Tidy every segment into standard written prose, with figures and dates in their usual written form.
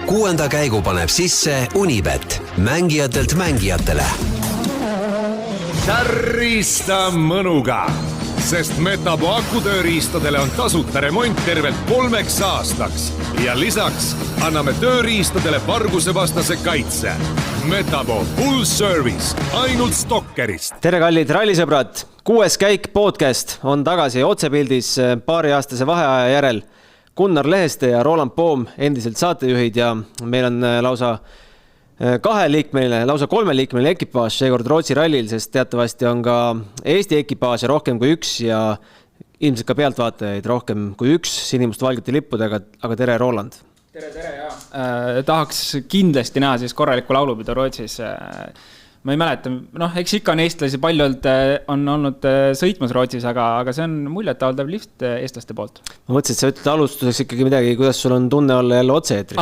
6. käigu paneb sisse Unibet, mängijatelt mängijatele. Tärista mõnuga, sest Metabo akutööriistadele on tasuta remont tervelt 3 aastaks ja lisaks anname tööriistadele vargusevastase kaitse. Metabo full service ainult Stokkerist. Tere kallid rallisõbrad, 6. käik podcast on tagasi otsepildis paariaastase vaheaja järel. Gunnar Leheste ja Roland Poom endiselt saatejuhid ja meil on lausa 3-liikmeline ekipaaž seekord Rootsi rallil, sest teatavasti on ka Eesti ekipaaž rohkem kui 1 ja ilmselt ka pealtvaatajaid rohkem kui 1 sinimustvalgete lippudega, aga tere Roland. Tere ja tahaks kindlasti näha siis korralikku laulupidu Rootsis. Ma ei mäleta, eks ikka on eestlasi paljult on olnud sõitmas Rootsis, aga see on muljetavaldav lift eestlaste poolt. Ma mõtlesin, et sa ütled alustuseks ikkagi midagi, kuidas sul on tunne olla jälle otse-eetris.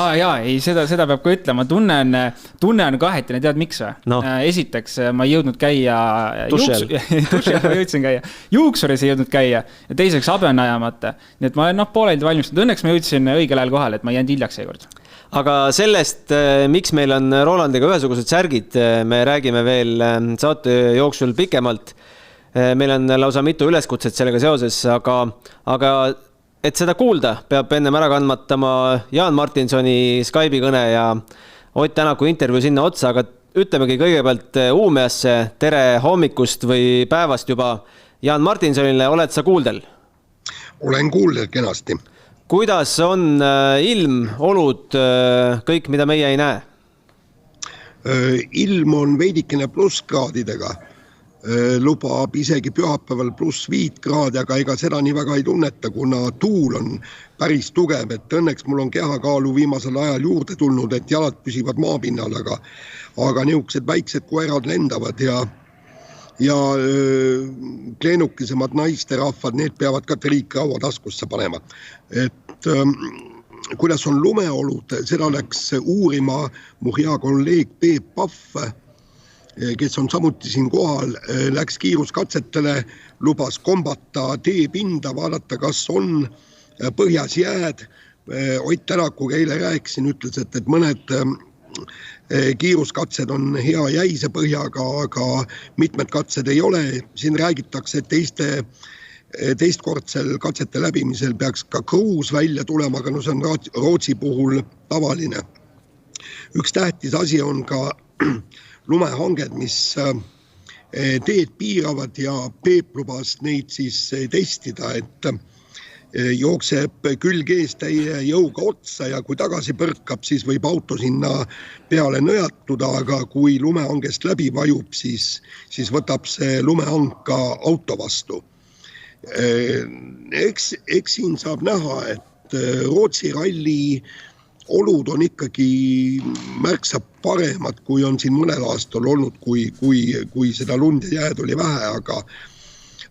Seda peab ka ütlema. Tunne on kahetine, tead miks või? No. Esiteks, ma ei jõudnud käia juuksuris ei jõudnud käia ja teiseks abi on ajamata. Nii et ma pooleldi valmistanud. Õnneks ma jõudsin õigel ajal kohale, et ma jäänud hiljaks seekord. Aga sellest, miks meil on Rolandiga ühesugused särgid, me räägime veel saate jooksul pikemalt. Meil on lausa mitu üleskutset sellega seoses, aga et seda kuulda, peab ennem ära kandmatama Jaan Martinsoni Skype'i kõne ja Ott Tänaku intervjuu sinna otsa, aga ütlemegi kõigepealt Uumeasse tere hommikust või päevast juba Jaan Martinsonile, oled sa kuuldel? Olen kuuldel kenasti. Kuidas on ilm, olud, kõik, mida meie ei näe? Ilm on veidikene plusskraadidega. Lubab isegi pühapäeval +5 kraadi, aga ega seda nii väga ei tunneta, kuna tuul on päris tugev, et õnneks mul on kehakaalu viimasel ajal juurde tulnud, et jalad püsivad maapinnal, aga niisugused väiksed koerad lendavad ja kleenukisemad naisterahvad, need peavad ka triikraua taskusse panema. Et kuidas on lumeolud, seda läks uurima mu hea kolleeg Peep Pahv, kes on samuti siin kohal, läks kiiruskatsetele, lubas kombata teepinda, vaadata, kas on põhjas jääd. Ott Tänakuga eile rääkisin, ütles, et mõned kiiruskatsed on hea jäise põhjaga, aga mitmed katsed ei ole. Siin räägitakse, et teistkordsel katsete läbimisel peaks ka kruus välja tulema, aga see on Rootsi puhul tavaline. Üks tähtis asi on ka lumehanged, mis teed piiravad ja Peep lubas neid siis testida, et jookseb külg ees täie jõuga otsa ja kui tagasi põrkab, siis võib auto sinna peale nõjatuda, aga kui lumehangest läbi vajub, siis võtab see lumehang ka auto vastu. Eks siin saab näha, et Rootsi ralli olud on ikkagi märksa paremad, kui on siin mõnel aastal olnud, kui seda lund ja jääd oli vähe,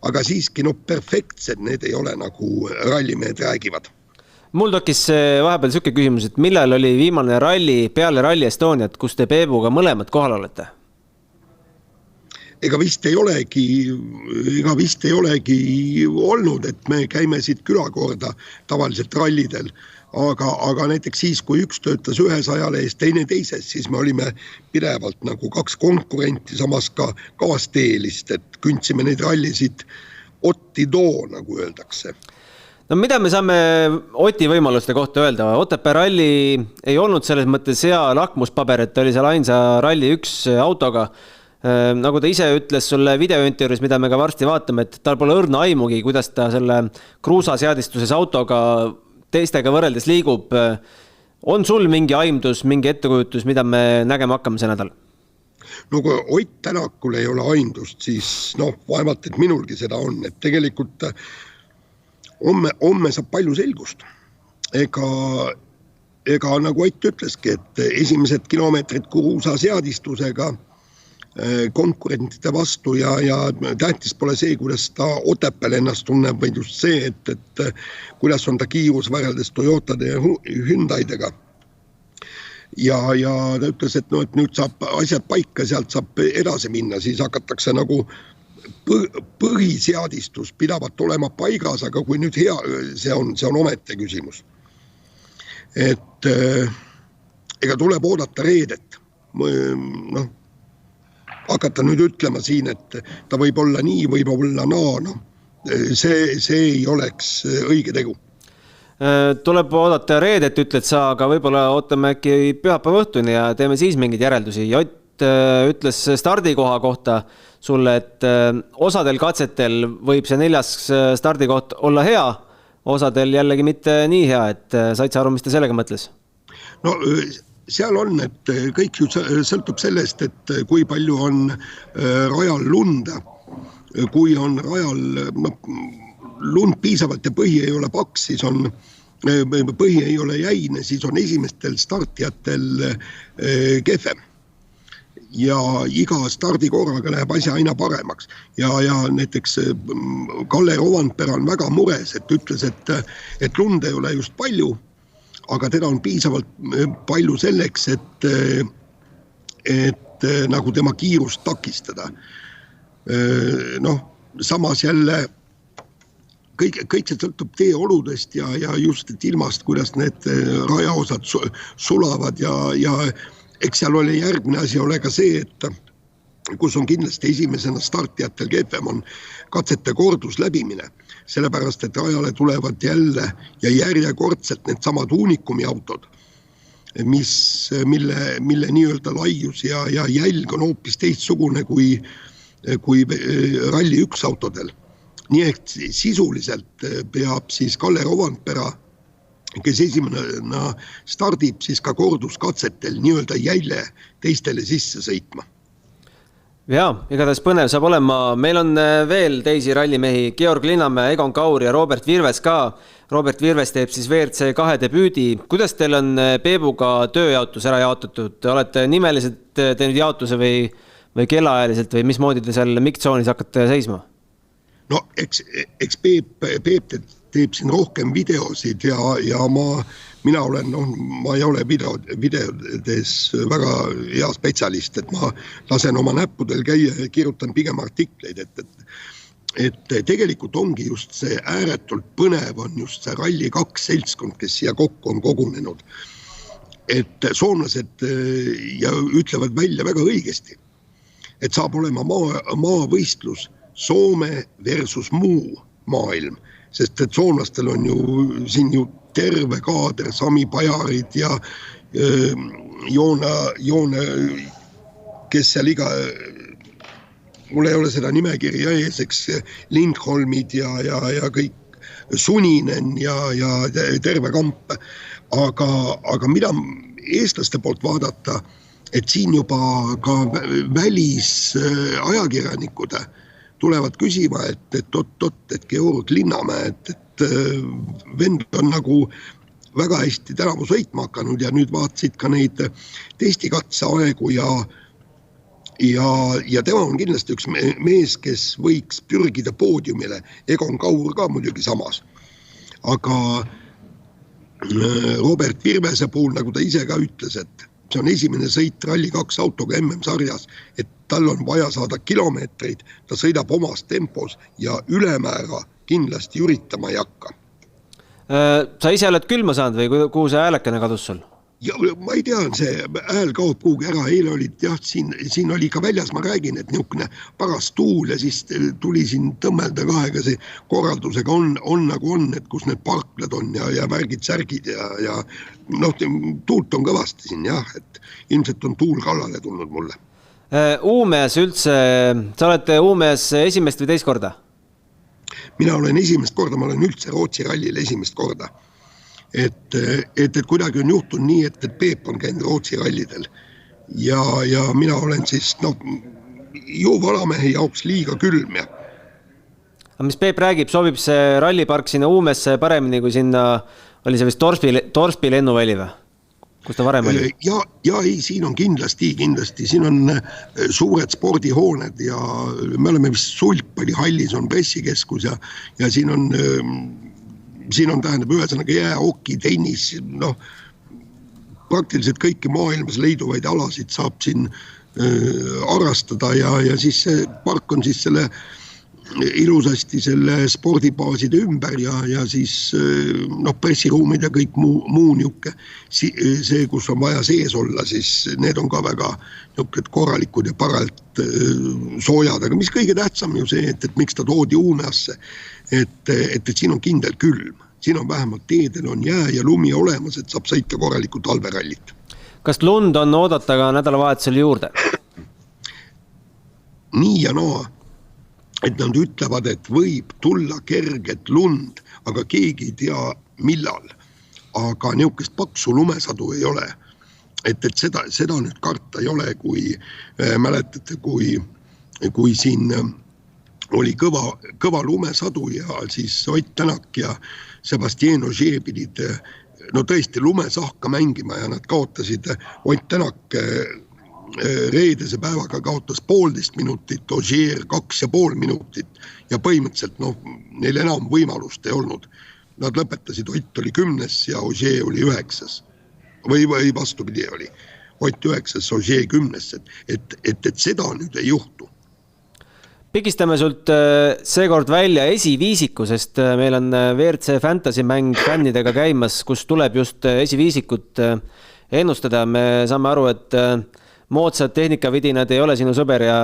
aga siiski perfektsed need ei ole, nagu rallimehed räägivad. Mul tokkis vahepeal selline küsimus, et millal oli viimane ralli peale Rally Estoniat, kus te Peebuga mõlemad kohal olete? Ega vist ei olegi olnud, et me käime siit külakorda tavaliselt rallidel, aga näiteks siis, kui üks töötas ühes ajalehes, teine teises, siis me olime pidevalt nagu 2 konkurenti, samas ka kaasteelist, et kündsime neid rallisid Otti too, nagu öeldakse. No mida me saame Oti võimaluste kohta öelda? Otepää ralli ei olnud selles mõttes hea lakmuspaber, et oli seal ainsa ralli 1 autoga. Nagu ta ise ütles sulle videointervjuus, mida me ka varsti vaatame, et tal pole õrna aimugi, kuidas ta selle kruusaseadistuses autoga teistega võrreldes liigub. On sul mingi aimdus, mingi ettekujutus, mida me nägema hakkame see nädal? No kui Ott Tänakul ei ole aimdust, siis vaevalt, et minulgi seda on. Et tegelikult homme saab palju selgust. Ega nagu Ott ütleski, et esimesed kilomeetrid kruusaseadistusega konkurentide vastu ja tähtis pole see, kuidas ta Otepääl ennast tunneb, vaid just see, et kuidas on ta kiirus võrreldes Toyotade ja Hyundaidega. Ja ta ütles, et nüüd saab asjad paika, sealt saab edasi minna, siis hakatakse nagu põhiseadistus pidavat olema paigas, aga kui nüüd hea, see on omete küsimus. Et ega tuleb oodata reedet. Noh, hakata nüüd ütlema siin, et ta võib olla nii, võib olla naa, noh, see ei oleks õige tegu. Tuleb oodata reedet, ütled sa, aga võib-olla ootame äkki pühapäeva õhtuni ja teeme siis mingeid järeldusi. Jott ütles stardikoha kohta sulle, et osadel katsetel võib see 4. stardikoht olla hea, osadel jällegi mitte nii hea, et said sa aru, mis ta sellega mõtles? No seal on, et kõik ju sõltub sellest, et kui palju on rajal lunda. Kui on rajal lund piisavalt ja põhi ei ole paks, siis on põhi ei ole jäine, siis on esimestel startijatel kehvem. Ja iga stardikorraga läheb asja aina paremaks. Ja näiteks Kalle Rovanpera on väga mures, et ütles, et lund ei ole just palju, aga teda on piisavalt palju selleks, et nagu tema kiirust takistada. Noh, samas jälle kõik see sõltub teeoludest ja just ilmast, kuidas need rajaosad sulavad ja eks seal oli järgmine asi ole ka see, et kus on kindlasti esimesena startijatel kehvem on katsete kordus läbimine. Sellepärast, et rajale tulevad jälle ja järjekordselt need samad uunikumi autod, mille nii-öelda laius ja jälg on hoopis teistsugune kui ralli 1 autodel. Nii ehk sisuliselt peab siis Kalle Rovanpera, kes esimene stardib siis ka korduskatsetel nii-öelda jälje teistele sisse sõitma. Jaa, igatahes põnev saab olema. Meil on veel teisi rallimehi, Georg Linnamäe, Egon Kaur ja Robert Virves ka. Robert Virves teeb siis WRC 2 debüüdi. Kuidas teil on Peebuga tööjaotus ära jaotatud? Olete nimeliselt teinud jaotuse või kellaajaliselt või mismoodi te seal miktsoonis hakkate seisma? No, eks Peep teeb siin rohkem videosid ja mina olen, ma ei ole videodes väga hea spetsialist, et ma lasen oma näppudel käia ja kirjutan pigem artikleid, et tegelikult ongi just see ääretult põnev on just see Rally 2 seltskond, kes siia kokku on kogunenud. Et soomlased ja ütlevad välja väga õigesti, et saab olema maavõistlus Soome versus muu maailm, sest et soomlastel on ju siin ju terve kaader, Sami Pajarid ja Joone, kes seal mul ei ole seda nimekirja ees, eks Lindholmid ja kõik Suninen ja terve kamp. Aga mida eestlaste poolt vaadata, et siin juba ka välisajakirjanikud tulevad küsima, et Georg Linnamäe, et vend on nagu väga hästi tänavu sõitma hakanud ja nüüd vaatasid ka neid testikatse aegu ja tema on kindlasti üks mees, kes võiks pürgida poodiumile, Egon Kaur ka muidugi samas. Aga Robert Virvese puhul, nagu ta ise ka ütles, et see on esimene sõit Rally 2 autoga MM-sarjas, et tal on vaja saada kilomeetreid, ta sõidab omas tempos ja ülemäära kindlasti üritama ei hakka. Sa ise oled külma saanud või kuhu see häälekene kadus sul? Ja ma ei tea, see hääl kaob kuhugi ära, eile olid jah, siin oli ka väljas, ma räägin, et niisugune paras tuul ja siis tuli siin tõmmelda kahega see korraldusega on nagu on, et kus need parklad on ja värgid, särgid ja tuult on kõvasti siin jah, et ilmselt on tuul kallale tulnud mulle. Uumeas üldse, sa oled Uumeas esimest või teist korda? Mina olen esimest korda, ma olen üldse Rootsi rallil esimest korda. Et kuidagi on juhtunud nii, et Peep on käinud Rootsi rallidel ja mina olen siis ju valamehe jaoks liiga külm. Aga mis Peep räägib, sobib see rallipark sinna Uumesse paremini kui sinna, oli see vist Torsby lennuväli või? Kus ta varem oli? Ja ei, siin on kindlasti, siin on suured spordihooned ja me oleme vist sulgpallihallis on pressikeskus ja siin on tähendab ühesõnaga jäähoki, tennis, praktiliselt kõiki maailmas leiduvaid alasid saab siin harrastada ja siis see park on siis selle ilusasti selle spordibaaside ümber ja siis pressiruumid ja kõik muu niuke. See, kus on vaja sees olla, siis need on ka väga niuked korralikud ja paralt soojad, aga mis kõige tähtsam ju see, et miks ta toodi Uumeasse, et siin on kindel külm. Siin on vähemalt teedel on jää ja lumi olemas, et saab sõita korralikku talverallit. Kas lund on oodata ka nädalavahetusel juurde? Nii ja naa, et nad ütlevad, et võib tulla kerget lund, aga keegi ei tea millal. Aga niukest paksu lumesadu ei ole. Et seda nüüd karta ei ole, kui mäletate, kui siin oli kõva lumesadu ja siis Ott Tänak ja Sebastian Ogier pidid tõesti lumesahka mängima ja nad kaotasid. Ott Tänak reedese päevaga kaotas 1,5 minutit, Ogier 2,5 minutit ja põhimõtteliselt neil enam võimalust ei olnud. Nad lõpetasid, Ott oli 10. ja Ogier oli 9. Või vastupidi oli. Ott 9, Ogier 10. Et seda nüüd ei juhtu. Pigistame sult seekord välja esiviisiku, sest meil on WRC Fantasy mäng fännidega käimas, kus tuleb just esiviisikut ennustada. Me saame aru, et moodsad tehnikavidinad ei ole sinu sõber ja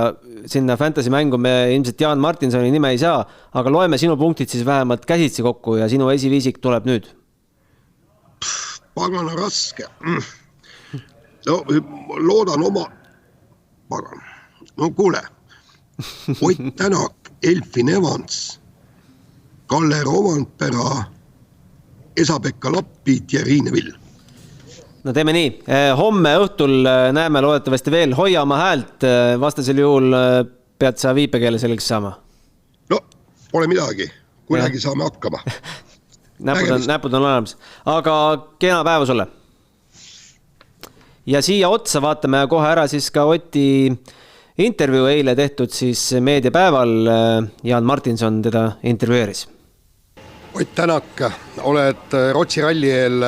sinna fantasy mängu me ilmselt Jaan Martinsoni nime ei saa, aga loeme sinu punktid siis vähemalt käsitsi kokku ja sinu esiviisik tuleb nüüd. Pagana raske. Loodan oma... Pagan. Kuule. Ott Tänak, Elfin Evans, Kalle Romantpera, Esa-Pekka Lappit ja Riine Vill. No teeme nii. Homme õhtul näeme loodetavasti veel. Hoia oma häält. Vastasel juhul pead sa viipekeele selleks saama. No, pole midagi. Kuidagi saame hakkama. Näpud on olemas. Aga kena päeva sulle. Ja siia otsa vaatame kohe ära siis ka Oti intervjuu eile tehtud siis meediapäeval. Jaan Martinson teda intervjueeris. Ott Tänak, oled Rootsi ralli eel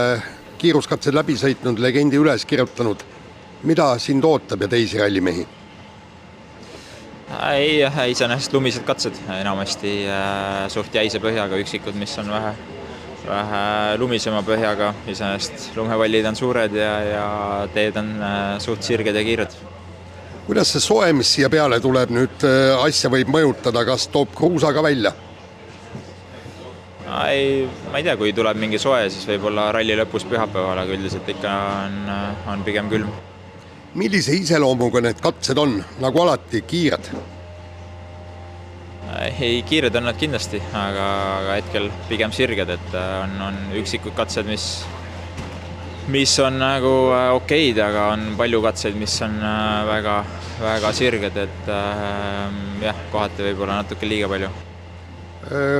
kiiruskatsed läbi sõitnud, legendi üles kirjutanud. Mida sind ootab ja teisi rallimehi? Ei, iseenesest lumised katsed, enamasti suht jäise põhjaga, üksikud, mis on vähe lumisema põhjaga. Iseenesest lumepallid on suured ja teed on suht sirged ja kiired. Kuidas see soe, mis siia peale tuleb nüüd asja võib mõjutada, kas toob kruusa ka välja? Ma ei tea, kui tuleb mingi soe, siis võib-olla ralli lõpus pühapäeval, aga üldiselt ikka on pigem külm. Millise iseloomuga need katsed on, nagu alati, kiired? Ei, kiired on nad kindlasti, aga hetkel pigem sirged, et on üksikud katsed, mis on nagu okeid, aga on palju katseid, mis on väga, väga sirged, et kohati võib-olla natuke liiga palju.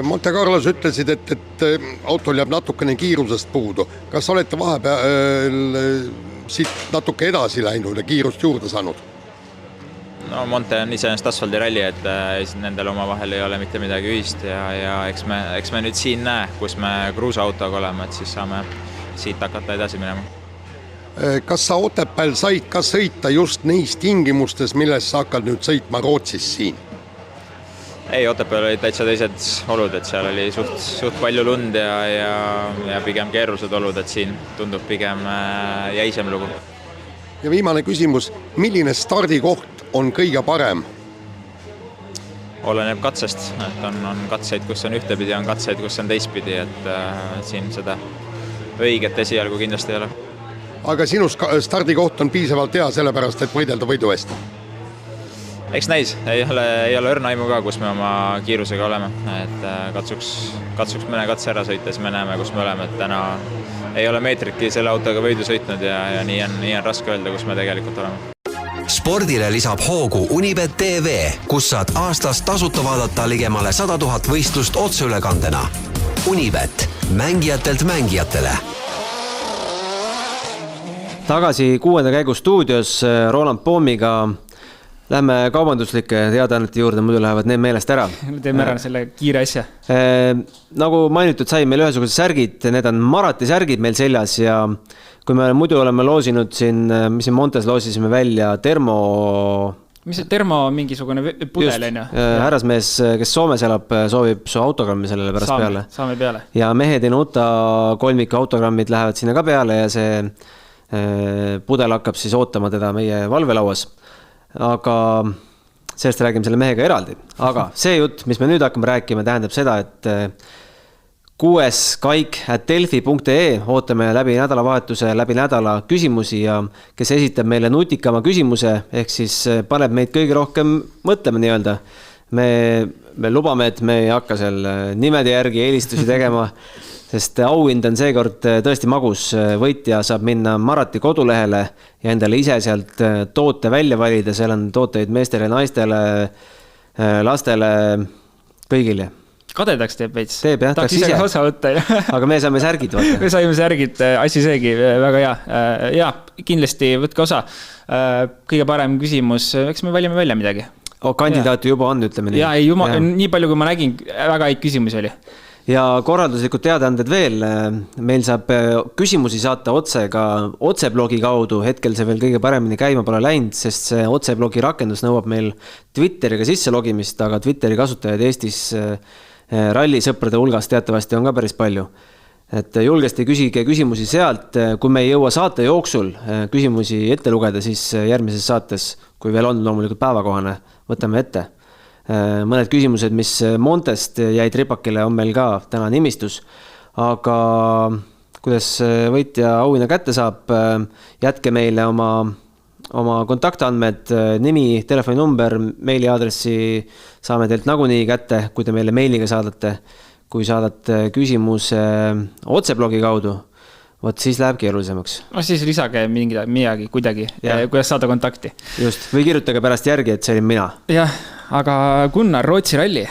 Monte Carlos ütlesid, et autol jääb natukene kiirusest puudu. Kas olete vahepeal siit natuke edasi läinud ja kiirust juurde saanud? No Monte on iseenesest asfaldiralli, et nendel oma vahel ei ole mitte midagi ühist ja eks me nüüd siin näe, kus me kruusaautoga oleme, et siis saame siit hakata edasi minema. Kas sa Otepääl said ka sõita just neis tingimustes, milles sa hakkad nüüd sõitma Rootsis siin? Ei, Otepääl olid täitsa teised olud, et seal oli suht palju lund ja pigem keerulised olud, et siin tundub pigem jäisem lugu. Ja viimane küsimus, milline stardikoht on kõige parem? Oleneb katsest, et on katseid, kus on ühtepidi, on katseid, kus on teistpidi, et siin seda õiget esialgu kindlasti ei ole. Aga sinu stardikoht on piisavalt hea sellepärast, et võidelda võidu eest? Eks näis, ei ole õrna aimu ka, kus me oma kiirusega oleme, et katsuks mõne katse ära sõita, siis me näeme, kus me oleme, et täna ei ole meetritki selle autoga võidu sõitnud ja nii on raske öelda, kus me tegelikult oleme. Spordile lisab hoogu Unibet TV, kus saad aastas tasuta vaadata ligemale 100 000 võistlust otseülekandena. Unibet, mängijatelt mängijatele. Tagasi 6. käigu stuudios Roland Poomiga. Lähme kaubanduslike teadaannete juurde, muidu lähevad need meelest ära. Teeme ära selle kiire asja. Nagu mainitud sai meil ühesugused särgid, need on Marati särgid meil seljas ja kui me muidu oleme loosinud siin, mis siin Montes loosisime välja mis see termo mingisugune pudel on ju? Härrasmees, kes Soomes elab, soovib su autogrammi sellele pärast peale. Saame peale. Ja Mehed ei nuta kolmiku autogrammid lähevad sinna ka peale ja see pudel hakkab siis ootama teda meie valvelauas. Aga sellest räägime selle mehega eraldi. Aga see jutt, mis me nüüd hakkame rääkima, tähendab seda, et 6. kaik @delfi.ee ootame läbi nädalavahetuse, läbi nädala küsimusi ja kes esitab meile nutikama küsimuse, ehk siis paneb meid kõige rohkem mõtlema nii-öelda. Me lubame, et me ei hakka seal nimede järgi eelistusi tegema, sest auhind on seekord tõesti magus. Võitja saab minna Marati kodulehele ja endale ise sealt toote välja valida. Seal on tooteid meestele, naistele, lastele, kõigile. Kadedaks teeb veits. Teeb jah, tahaks ise ka osa võtta. Aga me saime särgid. Vaata. Me saime särgid, asi seegi, väga hea. Ja, kindlasti võtke osa. Kõige parem küsimus, eks me valime välja midagi. Kandidaati juba on, ütleme nii. Ja, nii palju, kui ma nägin, väga häid küsimusi oli. Ja korralduslikud teadaanded veel. Meil saab küsimusi saata otseblogi kaudu. Hetkel see veel kõige paremini käima pole läinud, sest see otseblogi rakendus nõuab meil Twitteriga sisse logimist, aga Twitteri kasutajaid Eestis rallisõprade hulgas teatavasti on ka päris palju. Et julgesti küsige küsimusi sealt. Kui me ei jõua saate jooksul küsimusi ette lugeda, siis järgmises saates, kui veel on loomulikult päevakohane, võtame ette. Mõned küsimused, mis Montest jäid ripakile, on meil ka täna nimistus. Aga kuidas võitja auhinna kätte saab, jätke meile oma kontaktandmed, nimi, telefoninumber, meiliaadressi saame teilt nagunii kätte, kui te meile meiliga saadate. Kui saadate küsimuse otseblogi kaudu, võt siis läheb keerulisemaks. No siis lisage midagi kuidagi, kuidas saada kontakti. Just, või kirjutage pärast järgi, et see olin mina. Jah, aga Gunnar, Rootsi ralli.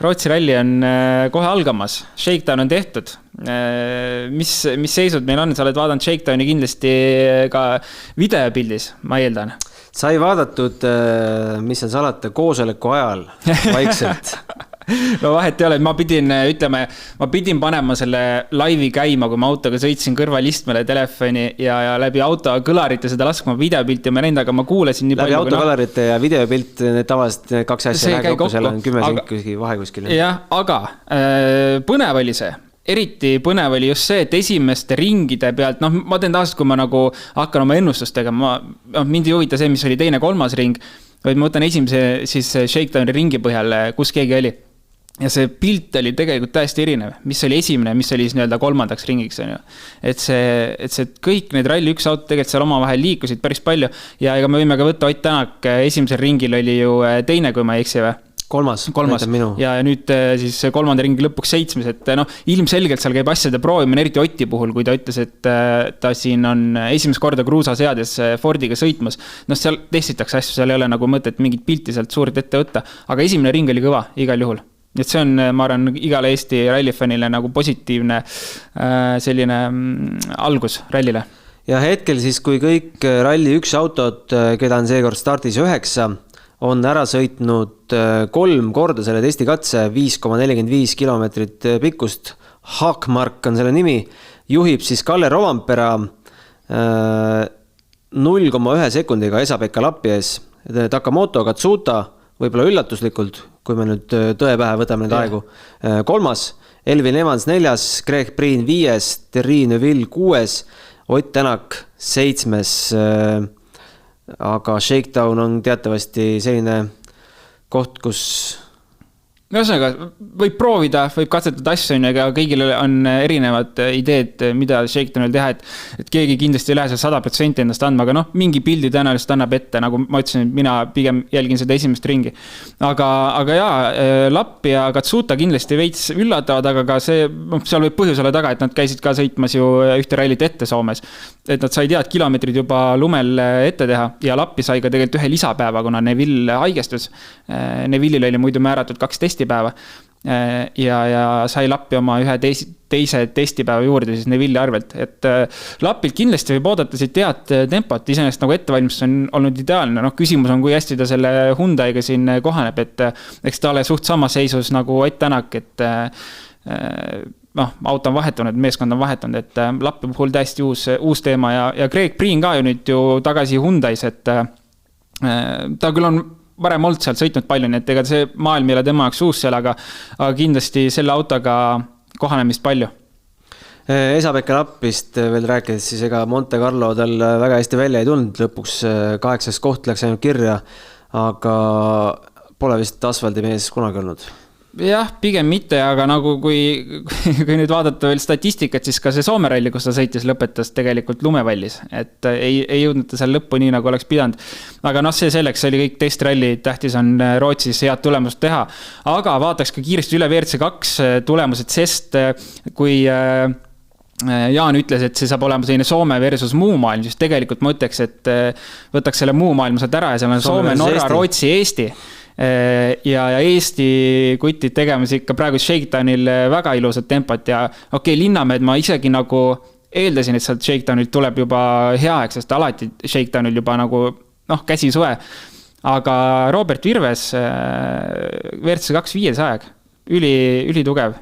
Rootsi ralli on kohe algamas. Shakedown on tehtud. Mis seisud meil on? Sa oled vaadanud Shakedowni kindlasti ka videopildis, ma eeldan. Sai vaadatud, mis on salata, koosoleku ajal vaikselt. No vahet ei ole, ma pidin panema selle laivi käima, kui ma autoga sõitsin kõrvalistmele telefoni ja läbi auto kõlarite seda laskma videopilti ma näinud, aga ma kuulasin nii läbi palju. Läbi autokõlarite ja videopilt, need tavaliselt kaks asja läheb kokku, seal on 10 senti vahe kuskil. Jah, aga põnev oli see. Eriti põnev oli just see, et esimeste ringide pealt, ma teen taas, kui ma nagu hakkan oma ennustustega, mind ei huvita see, mis oli teine, kolmas ring, vaid ma võtan esimese siis Shakedowni ringi põhjal, kus keegi oli. Ja see pilt oli tegelikult täiesti erinev, mis oli esimene, mis oli nii-öelda kolmandaks ringiks. Et see kõik need ralli üks auto tegelikult seal oma vahel liikusid päris palju ja ega me võime ka võtta Ott Tänak, esimesel ringil oli ju teine, kui ma ei eksi või? Kolmas. Ja nüüd siis kolmanda ringi lõpuks 7, et ilmselgelt seal käib asjade proovimine, eriti Otti puhul, kui ta ütles, et ta siin on esimest korda kruusa seades Fordiga sõitmas. Seal testitakse asju, seal ei ole nagu mõtet mingit pilti sealt suurt ette võtta, aga esimene ring oli kõva igal juhul. Et see on, ma arvan, igale Eesti rallifanile nagu positiivne selline algus rallile. Ja hetkel siis, kui kõik ralli üks autot, keda on seekord startis 9, on ära sõitnud 3 korda selle testikatse, 5,45 kilomeetrit pikkust. Haakmark on selle nimi. Juhib siis Kalle Rovampera 0,1 sekundiga Esa-Pekka Lappi ees. Takamoto Katsuta, võib-olla üllatuslikult, kui me nüüd tõe pähe võtame need aegu. 3. Elvin Evans 4. Greg Priin 5. Terri Neuville 6. Ott Tänak 7. Aga Shakedown on teatavasti selline koht, kus Ühesõnaga, võib proovida, võib katsetada asju, aga kõigil on erinevad ideed, mida Shakedownil teha, et keegi kindlasti ei lähe seal 100% endast andma, aga mingi pildi tõenäoliselt annab ette, nagu ma ütlesin, mina pigem jälgin seda esimest ringi. Aga jaa, Lapp ja Katsuta kindlasti veits üllatavad, aga ka see, seal võib põhjus olla taga, et nad käisid ka sõitmas ju ühte rallit ette Soomes. Et nad sai tead kilomeetrid juba lumel ette teha ja Lappi sai ka tegelikult ühe lisapäeva, kuna Neville haigestus. Neville'il oli muidu määratud 2 testipäeva ja sai Lappi oma ühe teise testipäeva juurde siis Neville arvelt. Et Lappilt kindlasti võib oodata siit tead tempot, iseenesest nagu ettevalmistus on olnud ideaalne. Küsimus on, kui hästi ta selle Hyundai'ga siin kohaneb, et eks ta ole suht samas seisus nagu Ott Tänak, et auto on vahetunud, meeskond on vahetunud, et Lappi puhul täiesti uus teema ja Greg Priin ka ju nüüd ju tagasi Hyundai's, et ta küll on varem olnud sealt sõitnud palju, nii et ega see maailm ei ole tema jaoks uus seal, aga kindlasti selle autoga kohanemist palju. Esa-Pekka Lappist veel rääkides, siis ega Monte Carlo tal väga hästi välja ei tulnud, lõpuks 8. koht läks ainult kirja, aga pole vist asfaldimees kunagi olnud. Jah, pigem mitte, aga nagu kui nüüd vaadata veel statistikat, siis ka see Soome ralli, kus ta sõitis, lõpetas tegelikult lumevallis, et ei jõudnud ta seal lõppu nii, nagu oleks pidanud. Aga see selleks oli kõik testralli, tähtis on Rootsis head tulemust teha. Aga vaataks ka kiiresti üle WRC2 tulemused, sest kui Jaan ütles, et see saab olema selline Soome versus muu maailm, siis tegelikult ma ütleks, et võtaks selle muu maailma sealt ära ja seal on Soome, Norra, Rootsi, Eesti. Ja Eesti kutid tegemas ikka praegu Shakedownil väga ilusat tempot ja Linnamäed ma isegi nagu eeldasin, et sealt Shakedownilt tuleb juba hea aeg, sest alati Shakedownil juba nagu käsi suve. Aga Robert Virves WRC2 5 aeg, üli tugev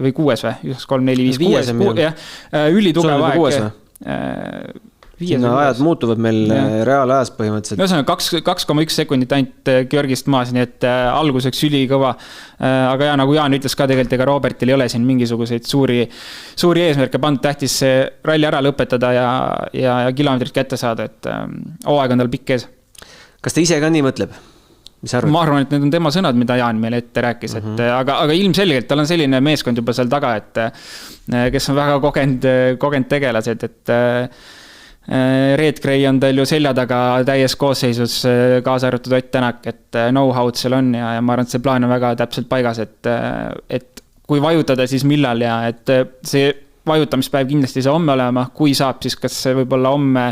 või 6 või, 1, 3, 4, 5, 6, üli tugev aeg. Sinna ajad muutuvad meil reaalajas põhimõtteliselt. No see on 2,1 sekundit ainult Georgist maas, nii et alguseks üli kõva. Aga nagu Jaan ütles ka tegelikult, ega Robertil ei ole siin mingisuguseid suuri eesmärke pandud, tähtis see ralli ära lõpetada ja kilomeetrit kätte saada, et hooaeg on tal pikk ees. Kas ta ise ka nii mõtleb? Ma arvan, et need on tema sõnad, mida Jaan meile ette rääkis, aga ilmselgelt tal on selline meeskond juba seal taga, et kes on väga kogenud tegelased, et Red Gray on tal ju selja taga täies koosseisus kaasa arvatud Ott Tänak, et know-how'd seal on ja ma arvan, et see plaan on väga täpselt paigas, et kui vajutada, siis millal ja et see vajutamispäev kindlasti saa homme olema, kui saab, siis kas see võib olla homme,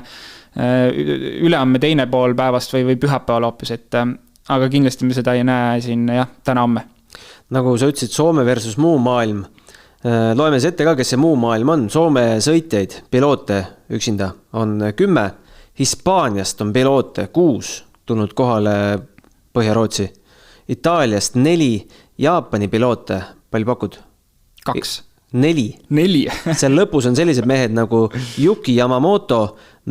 ülehomme teine pool päevast või pühapäeval hoopis, et aga kindlasti me seda ei näe siin täna homme. Nagu sa ütlesid, Soome versus muu maailm. Loeme ette ka, kes see muu maailm on. Soome sõitjaid, piloote üksinda on 10. Hispaaniast on piloote 6 tulnud kohale Põhja-Rootsi. Itaaliast 4. Jaapani piloote, palju pakud? 2. 4. Seal lõpus on sellised mehed nagu Yuki Yamamoto,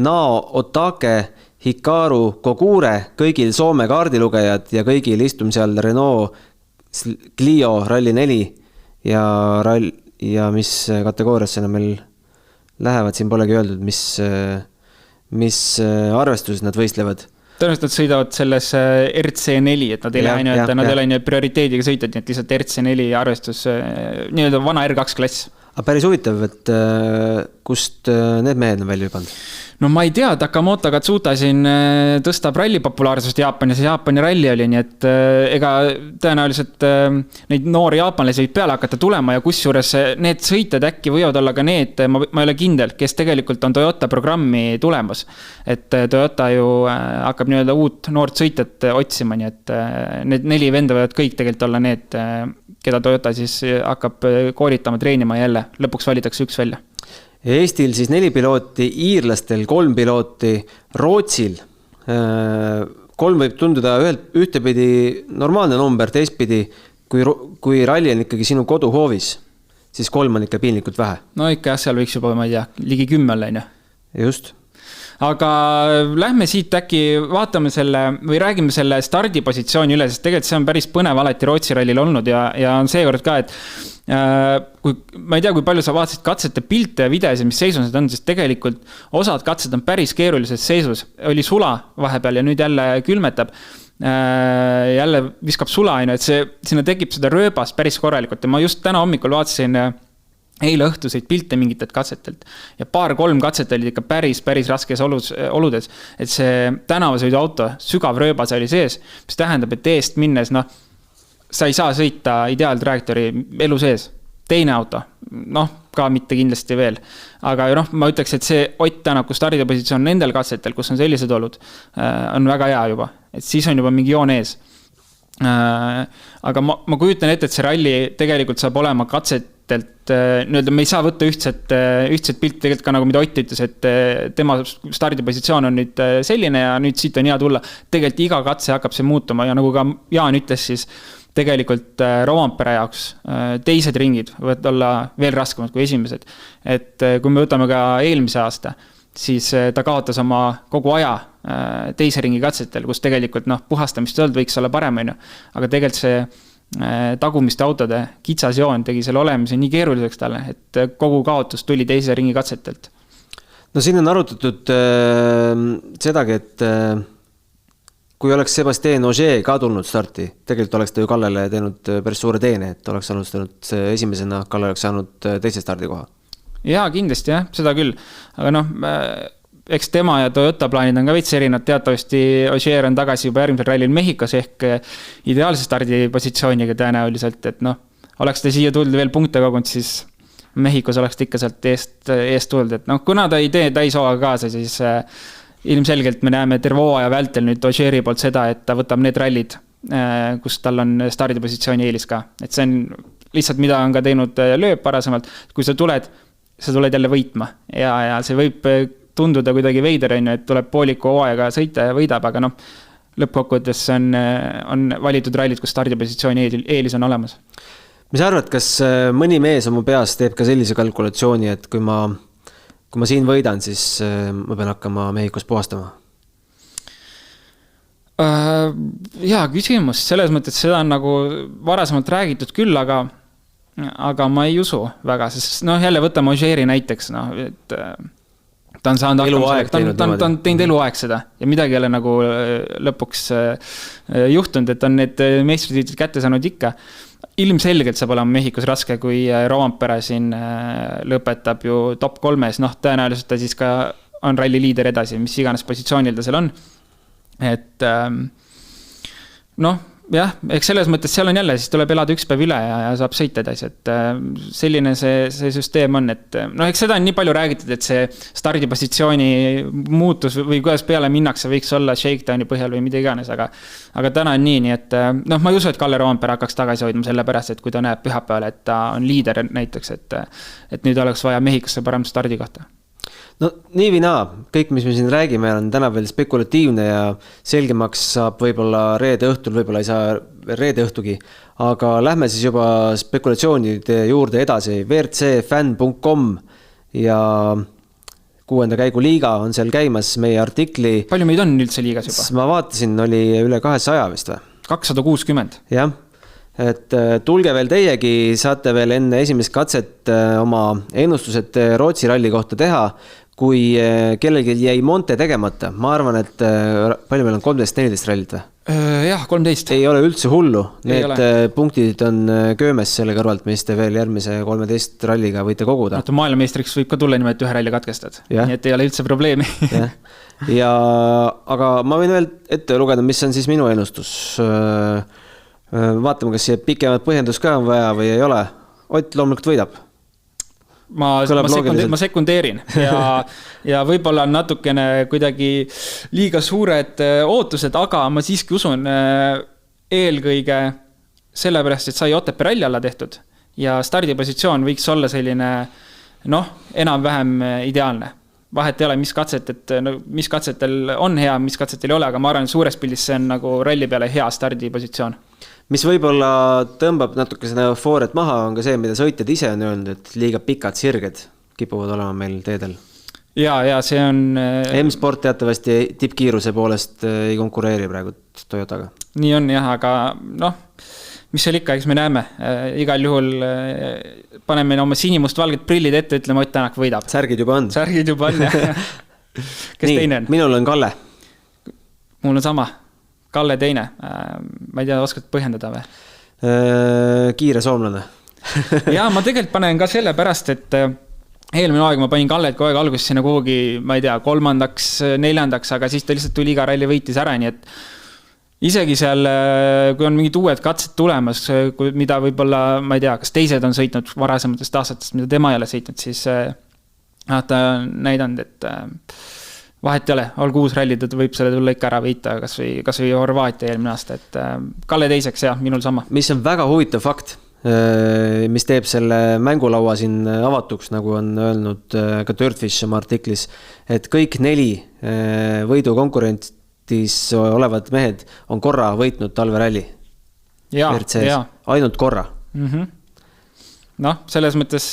Nao Otake, Hikaru Kogure, kõigil Soome kaardilugejad ja kõigil istum seal Renault Clio Rally 4 ja mis kategooriasse meil lähevad, siin polegi öeldud, mis arvestuses nad võistlevad. Tõenäoliselt nad sõidavad selles RC4, et nad ei ole prioriteediga sõitjad, nii et lihtsalt RC4 arvestus, nii-öelda vana R2 klass. Aga päris huvitav, et kust need mehed on välja hüpanud? No ma ei tea, Takamoto Katsuta siin tõstab ralli populaarsust Jaapanis ja Jaapani ralli oli, nii et ega tõenäoliselt neid noori jaapanlasi võib peale hakata tulema ja kusjuures need sõitjad äkki võivad olla ka need, ma ei ole kindel, kes tegelikult on Toyota programmi tulemas. Et Toyota ju hakkab nii-öelda uut noort sõitjat otsima, nii et need 4 venda võivad kõik tegelikult olla need, keda Toyota siis hakkab koolitama, treenima jälle. Lõpuks valitakse üks välja. Eestil siis 4 pilooti, iirlastel 3 pilooti, Rootsil 3 võib tunduda ühtepidi normaalne number, teistpidi, kui ralli on ikkagi sinu koduhoovis, siis 3 on ikka piinlikult vähe. No ikka seal võiks juba, ma ei tea, ligi 10 olla. Just. Aga lähme siit äkki vaatame selle või räägime selle stardipositsiooni üle, sest tegelikult see on päris põnev alati Rootsi rallil olnud ja on seekord ka, et ma ei tea, kui palju sa vaatasid katsete pilte ja videosi, mis seisus need on, sest tegelikult osad katsed on päris keerulises seisus. Oli sula vahepeal ja nüüd jälle külmetab. Jälle viskab sula, et sinna tekib seda rööbast päris korralikult ja ma just täna hommikul vaatasin eile õhtuseid pilte mingitelt katsetelt ja 2-3 katset olid ikka päris raskes oludes, et see tänavasõidu auto sügav rööbas oli sees, mis tähendab, et eest minnes, sa ei saa sõita ideaaltrajektoori elu sees. Teine auto, ka mitte kindlasti veel. Aga ma ütleks, et see Ott Tänaku stardipositsioon nendel katsetel, kus on sellised olud, on väga hea juba. Et siis on juba mingi joon ees. Aga ma kujutan ette, et see ralli tegelikult saab olema katsetelt, me ei saa võtta ühtset pilti tegelikult ka nagu mida Ott ütles, et tema stardipositsioon on nüüd selline ja nüüd siit on hea tulla. Tegelikult iga katse hakkab see muutuma ja nagu ka Jaan ütles, siis tegelikult Rovampere jaoks teised ringid võivad olla veel raskemad kui esimesed. Et kui me võtame ka eelmise aasta, siis ta kaotas oma kogu aja teise ringi katsetel, kus tegelikult puhastamist võiks olla parem, aga tegelikult see tagumiste autode kitsasjoon tegi selle olemise nii keeruliseks talle, et kogu kaotus tuli teise ringi katsetelt. No siin on arutatud sedagi, et kui oleks Sébastien Ogier ka tulnud starti, tegelikult oleks ta ju Kallele teinud päris suure teene, et oleks alustanud esimesena, Kalle oleks saanud teise stardikoha. Jaa, kindlasti jah, seda küll. Aga eks tema ja Toyota plaanid on ka veits erinevad, teatavasti Ogier on tagasi juba järgmisel rallil Mehhikos ehk ideaalse stardipositsiooniga tõenäoliselt, et oleks ta siia tulnud veel punkte kogunud, siis Mehhikos oleks ta ikka sealt eest tulnud, et kuna ta ei tee täishooga kaasa, siis ilmselgelt me näeme terve hooaja vältel nüüd Ogieri poolt seda, et ta võtab need rallid, kus tal on stardipositsiooni eelis ka, et see on lihtsalt mida on ka teinud lööb varasemalt, kui sa tuled jälle võitma ja see võib tunduda kuidagi veider, et tuleb pooliku hooajaga sõita ja võidab, aga lõppkokkuvõttes on valitud rallid, kus stardipositsiooni eelis on olemas. Mis arvad, kas mõni mees oma peas teeb ka sellise kalkulatsiooni, et kui ma siin võidan, siis ma pean hakkama Mehhikos puhastama? Jaa, küsimus. Selles mõttes seda on nagu varasemalt räägitud küll, aga ma ei usu väga, sest jälle võtame Ogieri näiteks, et ta on saanud ta on teinud eluaeg seda ja midagi jälle nagu lõpuks juhtunud, et on need meistritiitlid kätte saanud ikka. Ilmselgelt saab olema Mehhikos raske, kui Rovanpera siin lõpetab ju top 3, tõenäoliselt ta siis ka on ralli liider edasi, mis iganes positsioonil ta seal on. Et jah, eks selles mõttes seal on jälle, siis tuleb elada üks päev üle ja saab sõita edasi, et selline see süsteem on, et eks seda on nii palju räägitud, et see stardipositsiooni muutus või kuidas peale minnakse võiks olla shakedowni põhjal või mida iganes, aga täna on nii, et ma ei usu, et Kalle Rovanpera hakkaks tagasi hoidma selle pärast, et kui ta näeb pühapäeval, et ta on liider näiteks, et nüüd oleks vaja Mehhikosse parem stardi kohta. No nii või naa, kõik mis me siin räägime on täna veel spekulatiivne ja selgemaks saab võib-olla reede õhtul, võib-olla ei saa reede õhtugi, aga lähme siis juba spekulatsioonide juurde edasi. WRCfan.com ja 6. käigu liiga on seal käimas meie artikli. Palju meid on üldse liigas juba? Ma vaatasin, oli üle 200 vist või? 260. Jah, et tulge veel teiegi, saate veel enne esimest katset oma ennustused Rootsi ralli kohta teha. Kui kellelgi jäi Monte tegemata, ma arvan, et palju meil on 13-14 rallit või? Jah, 13. Ei ole üldse hullu, need punktid on köömes selle kõrvalt, mis te veel järgmise 13 ralliga võite koguda. Maailmameistriks võib ka tulla niimoodi ühe ralli katkestad, nii et ei ole üldse probleemi. Aga ma võin veel ette lugeda, mis on siis minu ennustus. Vaatame, kas see pikemat põhjendus ka on vaja või ei ole. Ott loomulikult võidab. Ma sekundeerin ja võib-olla on natukene kuidagi liiga suured ootused, aga ma siiski usun eelkõige sellepärast, et sai Otepää ralli alla tehtud ja stardipositsioon võiks olla selline enam-vähem ideaalne. Vahet ei ole, mis katsetel on hea, mis katsetel ei ole, aga ma arvan, suures pildis see on nagu ralli peale hea stardipositsioon. Mis võib-olla tõmbab natuke seda eufooriat maha, on ka see, mida sõitjad ise on öelnud, et liiga pikad sirged kipuvad olema meil teedel. Ja see on... M-Sport teatavasti tippkiiruse poolest ei konkureeri praegu Toyotaga. Nii on jah, aga mis seal ikka, eks me näeme. Igal juhul paneme oma sinimust-valged prillid ette, ütleme, Ott Tänak võidab. Särgid juba on, jah. Kes nii, teine on? Minul on Kalle. Mul on sama. Kalle teine. Ma ei tea, oskad põhjendada või? Kiire soomlane. Ja ma tegelikult panen ka selle pärast, et eelmine aeg ma panin Kallet kogu aeg alguses sinna kuhugi, ma ei tea, 3., 4., aga siis ta lihtsalt tuli iga ralli võitis ära, nii et isegi seal, kui on mingid uued katsed tulemas, mida võib-olla, ma ei tea, kas teised on sõitnud varasematest aastatest, mida tema ei ole sõitnud, siis ta on näidanud, et vahet ei ole, olgu uus ralli, ta võib selle tulla ikka ära võita, kas või Horvaatia eelmine aasta, et Kalle teiseks, jah, minul sama. Mis on väga huvitav fakt, mis teeb selle mängulaua siin avatuks, nagu on öelnud ka Dirtfish oma artiklis, et kõik 4 võidu konkurentis olevad mehed on korra võitnud talveralli. Ja. Ainult korra. Selles mõttes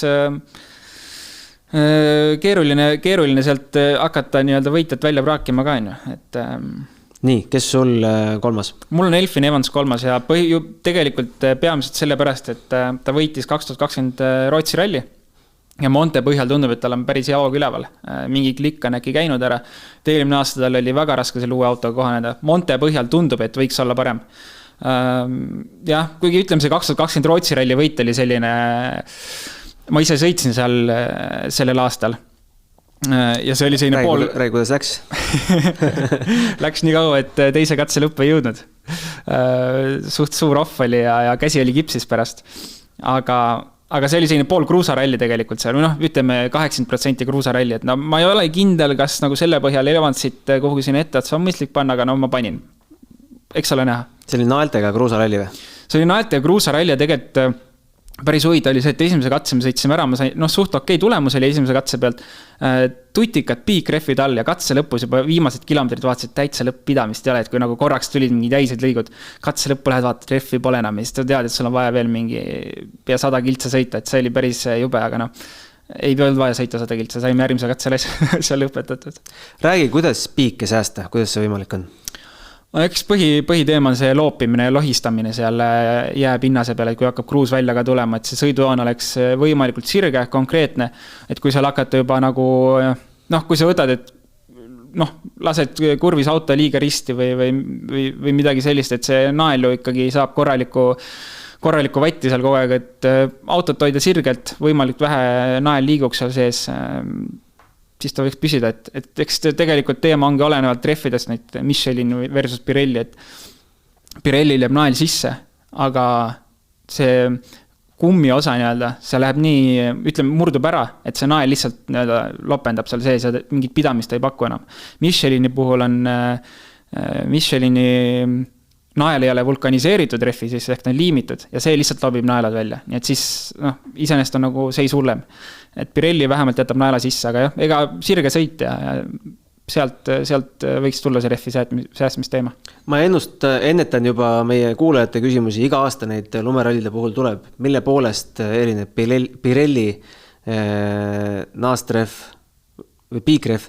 Keeruline sealt hakata nii-öelda võitjat välja praakima ka, et nii, kes sul kolmas? Mul on Elfyn Evans kolmas ja tegelikult peamiselt sellepärast, et ta võitis 2020 Rootsi ralli ja Monte põhjal tundub, et tal on päris hea hoog üleval. Mingi klikk on äkki käinud ära. Eelmine aasta tal oli väga raske selle uue autoga kohaneda. Monte põhjal tundub, et võiks olla parem. Jah, kuigi ütleme, see 2020 Rootsi ralli võit oli selline, ma ise sõitsin seal sellel aastal. Ja see oli selline Räägi, kuidas läks? Läks nii kaua, et teise katse lõppu ei jõudnud. Suht suur off oli ja käsi oli kipsis pärast. Aga see oli selline pool kruusaralli tegelikult seal. Ütleme 80% kruusaralli. Et ma ei ole kindel, kas nagu selle põhjal Evansit kuhugi sinna ette, et see on mõistlik panna, aga ma panin. Eks ole näha. See oli naeltega kruusaralli või? See oli naeltega kruusaralli ja tegelikult päris huvitav oli see, et esimese katse me sõitsime ära, ma sain, suht okei tulemus oli esimese katse pealt, tutikad piikrehvid all ja katse lõpus juba viimased kilomeetrid vaatasid täitsa lõpp-pidamist ei ole, et kui nagu korraks tulid mingi täised lõigud, katse lõppu lähed vaatad, rehvi pole enam ja siis ta tead, et sul on vaja veel mingi pea 100 kiltsa sõita, et see oli päris jube, aga ei pealt vaja sõita 100 kiltsa, saime järgmise katse seal lõpetatud. Räägi, kuidas piike säästa, kuidas see võimalik on? Eks põhiteema on see loopimine ja lohistamine seal jääpinnase peale, et kui hakkab kruus välja ka tulema, et see sõidujoon oleks võimalikult sirge, konkreetne, et kui seal hakata juba nagu, kui sa võtad, et lased kurvis auto liiga risti või midagi sellist, et see nael ju ikkagi saab korralikku vatti seal kogu aeg, et autot hoida sirgelt, võimalikult vähe nael liiguks seal sees, siis ta võiks püsida, et eks tegelikult teema ongi olenevalt treffidest neid Michelin versus Pirelli, et Pirelli jääb nael sisse, aga see kummi osa see läheb nii, ütleme, murdub ära, et see nael lihtsalt lopendab seal sees ja mingit pidamist ei paku enam. Michelini puhul on Michelini nael ei ole vulkaniseeritud rehvi, siis ehk ta on liimitud ja see lihtsalt lobib naelad välja. Nii et siis iseenesest on nagu seis hullem. Et Pirelli vähemalt jätab naela sisse, aga ega sirge sõit ja sealt võiks tulla see rehvi säästmisteema. Ma ennetan juba meie kuulajate küsimusi, iga aasta neid lumerallide puhul tuleb. Mille poolest erineb Pirelli naastrehv või piikrehv